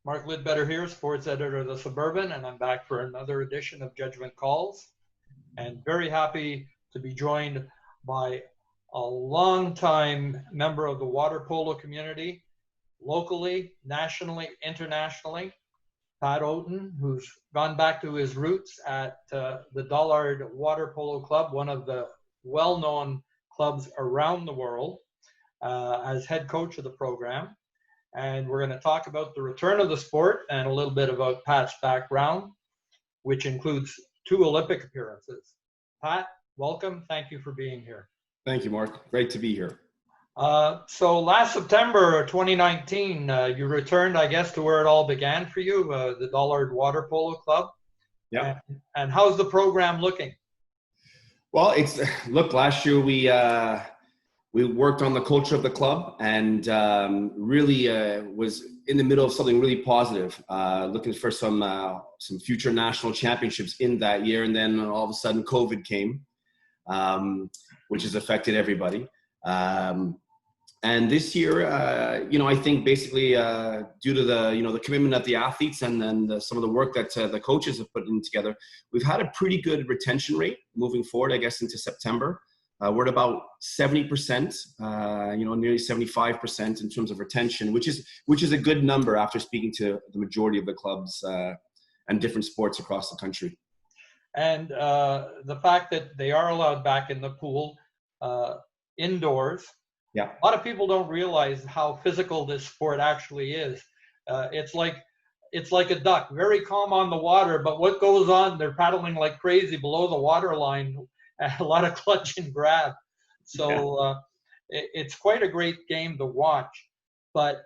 Mark Lidbetter here, sports editor of the Suburban, and I'm back for another edition of Judgement Calls. And very happy to be joined by a longtime member of the water polo community, locally, nationally, internationally, Pat Oaten, who's gone back to his roots at the Dollard Water Polo Club, one of the well-known clubs around the world, as head coach of the program. And we're going to talk about the return of the sport and a little bit about Pat's background, which includes 2 Olympic appearances. Pat, welcome. Thank you for being here. Thank you, Mark. Great to be here. So last September 2019, you returned, I guess, to where it all began for you, the Dollard Water Polo Club. Yeah. And how's the program looking? Well, look, last year we worked on the culture of the club and really was in the middle of something really positive, looking for some future national championships in that year. And then all of a sudden COVID came, which has affected everybody. And this year, I think basically due to the commitment of the athletes and then some of the work that the coaches have put in together, we've had a pretty good retention rate moving forward, I guess, into September. We're at about 70%, nearly 75% in terms of retention, which is a good number after speaking to the majority of the clubs and different sports across the country. And the fact that they are allowed back in the pool indoors. Yeah. A lot of people don't realize how physical this sport actually is. It's like a duck, very calm on the water, but what goes on, they're paddling like crazy below the water line, a lot of clutch and grab. So it's quite a great game to watch. But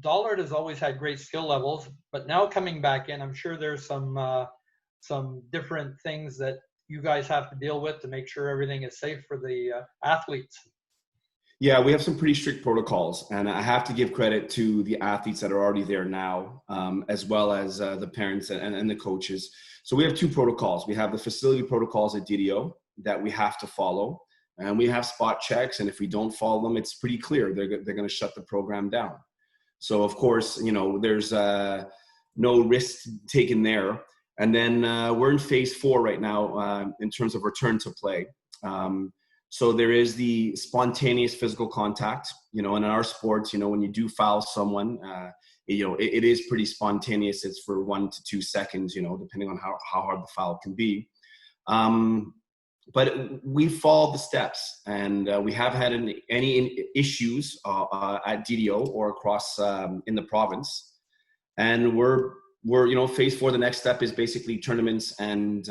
Dollard has always had great skill levels, but now coming back in, I'm sure there's some different things that you guys have to deal with to make sure everything is safe for the athletes. Yeah, we have some pretty strict protocols, and I have to give credit to the athletes that are already there now, as well as the parents and the coaches. So we have 2 protocols. We have the facility protocols at DDO that we have to follow, and we have spot checks, and if we don't follow them, it's pretty clear they're going to shut the program down. So of course, there's no risk taken there. And then we're in phase 4 right now in terms of return to play. So there is the spontaneous physical contact, and in our sports, when you do foul someone, it is pretty spontaneous. It's for 1 to 2 seconds, depending on how hard the foul can be. But we followed the steps, and we haven't had any issues at DDO or across in the province. And we're phase 4. The next step is basically tournaments and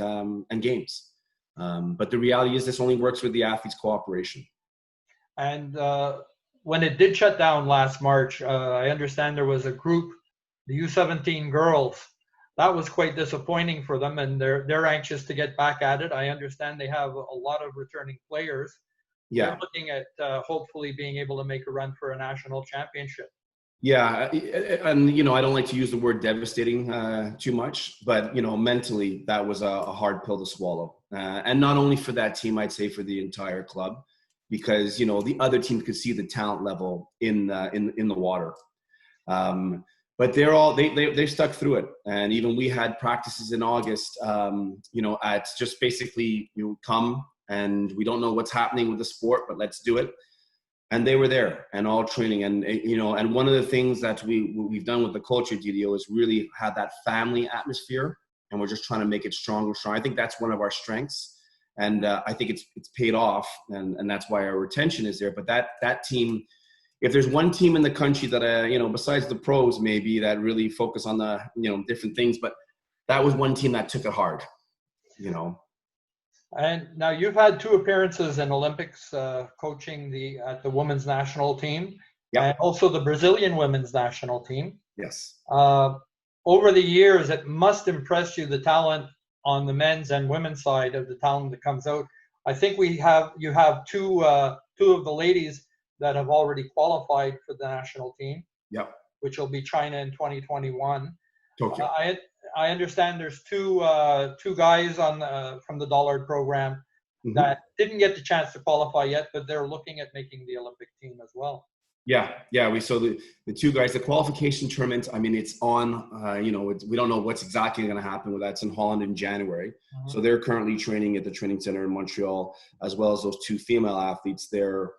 games. But the reality is this only works with the athletes' cooperation. And when it did shut down last March, I understand there was a group, the U17 girls. That was quite disappointing for them, and they're anxious to get back at it. I understand they have a lot of returning players. Yeah. They're looking at hopefully being able to make a run for a national championship. Yeah, and I don't like to use the word devastating too much, but mentally that was a hard pill to swallow, and not only for that team, I'd say for the entire club, because the other team could see the talent level in the water, but they stuck through it, and even we had practices in August, at just basically come and we don't know what's happening with the sport, but let's do it. And they were there and all training. And, and one of the things that we've done with the culture DDO is really had that family atmosphere. And we're just trying to make it stronger. I think that's one of our strengths. And I think it's paid off. And that's why our retention is there. But that team, if there's one team in the country that, besides the pros maybe, that really focus on the, different things. But that was one team that took it hard, And now you've had 2 appearances in Olympics, coaching the women's national team, and also the Brazilian women's national team. Yes. Over the years, it must impress you, the talent on the men's and women's side of the talent that comes out. I think you have two of the ladies that have already qualified for the national team. Yep. Which will be China in 2021. Tokyo. I understand there's two guys from the Dollard program that didn't get the chance to qualify yet, but they're looking at making the Olympic team as well. So the two guys, the qualification tournament, I mean, it's on, we don't know what's exactly going to happen with that. It's in Holland in January. Mm-hmm. So they're currently training at the training center in Montreal, as well as those two female athletes. They're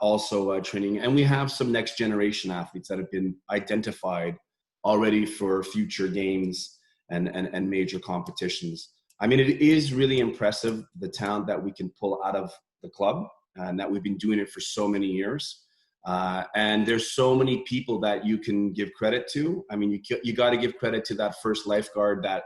also training. And we have some next generation athletes that have been identified already for future games and major competitions. I mean, it is really impressive, the talent that we can pull out of the club, and that we've been doing it for so many years. And there's so many people that you can give credit to. I mean, you got to give credit to that first lifeguard that,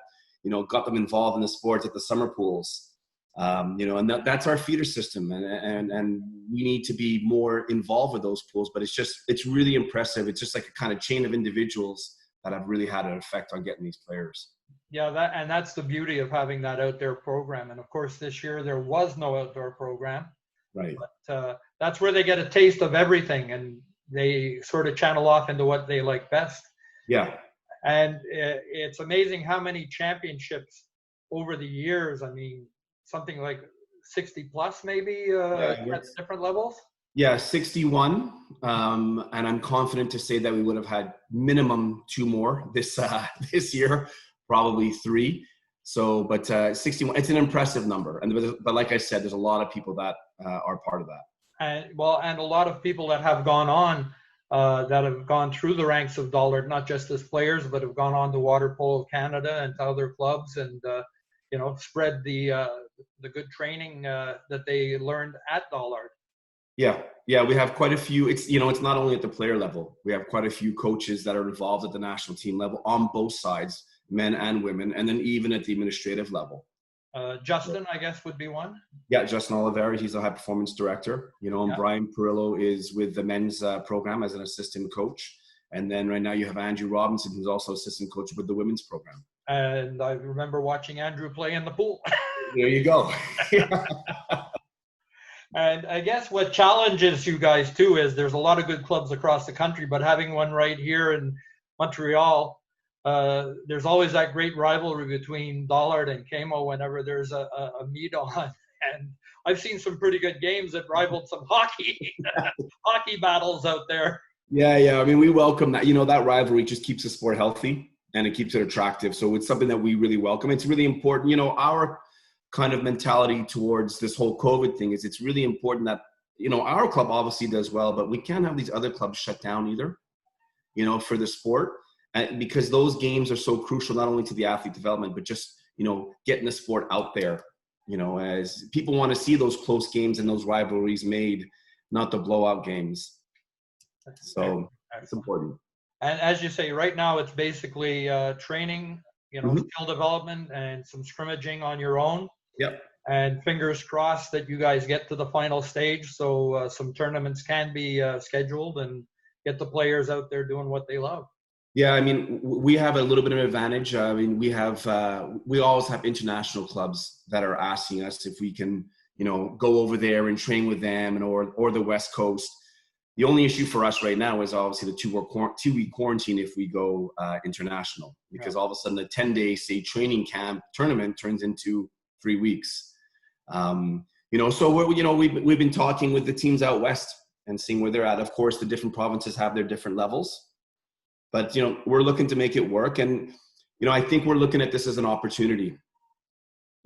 got them involved in the sports at the summer pools. And that's our feeder system, and we need to be more involved with those pools. But it's really impressive. It's just like a kind of chain of individuals that have really had an effect on getting these players. Yeah, that's the beauty of having that outdoor program. And of course, this year there was no outdoor program. Right. But that's where they get a taste of everything, and they sort of channel off into what they like best. Yeah. And it's amazing how many championships over the years. I mean, something like 60 plus maybe at different levels. Yeah, 61. And I'm confident to say that we would have had minimum 2 more this year, probably 3. So, but 61, it's an impressive number. But like I said, there's a lot of people that are part of that. And a lot of people that have gone on, that have gone through the ranks of Dollard, not just as players, but have gone on to Water Polo Canada and to other clubs, and spread the good training that they learned at Dollard. Yeah, we have quite a few. It's not only at the player level. We have quite a few coaches that are involved at the national team level on both sides, men and women, and then even at the administrative level. Justin, I guess, would be one. Yeah, Justin Oliveira, he's a high performance director. And Brian Perillo is with the men's program as an assistant coach. And then right now you have Andrew Robinson, who's also assistant coach with the women's program. And I remember watching Andrew play in the pool. There you go. And I guess what challenges you guys too is there's a lot of good clubs across the country, but having one right here in Montreal, there's always that great rivalry between Dollard and KMO whenever there's a meet on. And I've seen some pretty good games that rivaled some hockey battles out there. Yeah. I mean, we welcome that. That rivalry just keeps the sport healthy and it keeps it attractive. So it's something that we really welcome. It's really important. Our kind of mentality towards this whole COVID thing is it's really important that, our club obviously does well, but we can't have these other clubs shut down either, for the sport. Because those games are so crucial, not only to the athlete development, but just, getting the sport out there, as people want to see those close games and those rivalries made, not the blowout games. So it's important. And as you say, right now it's basically training, skill development and some scrimmaging on your own. Yep. And fingers crossed that you guys get to the final stage, so some tournaments can be scheduled and get the players out there doing what they love. Yeah, I mean, we have a little bit of an advantage. I mean, we always have international clubs that are asking us if we can, go over there and train with them, or the West Coast. The only issue for us right now is obviously the 2-week quarantine if we go international, because all of a sudden the 10-day, say, training camp tournament turns into 3 weeks. So we've been talking with the teams out west and seeing where they're at. Of course, the different provinces have their different levels. But, we're looking to make it work. And, I think we're looking at this as an opportunity,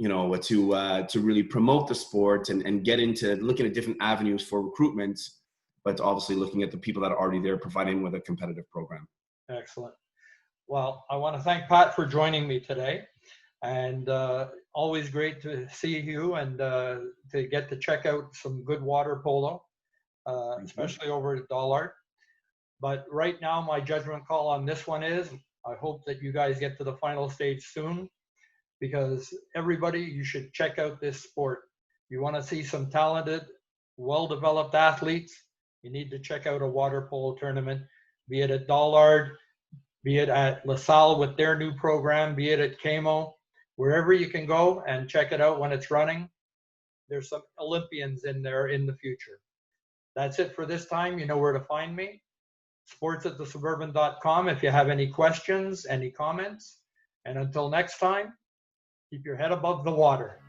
to really promote the sport and get into looking at different avenues for recruitment, but obviously looking at the people that are already there, providing with a competitive program. Excellent. Well, I want to thank Pat for joining me today. And always great to see you and to get to check out some good water polo, especially over at Dollard. But right now, my judgment call on this one is, I hope that you guys get to the final stage soon, because everybody, you should check out this sport. You want to see some talented, well-developed athletes, you need to check out a water polo tournament, be it at Dollard, be it at LaSalle with their new program, be it at KMO, wherever you can go and check it out when it's running. There's some Olympians in there in the future. That's it for this time. You know where to find me. sports@thesuburban.com if you have any questions, any comments. And until next time, keep your head above the water.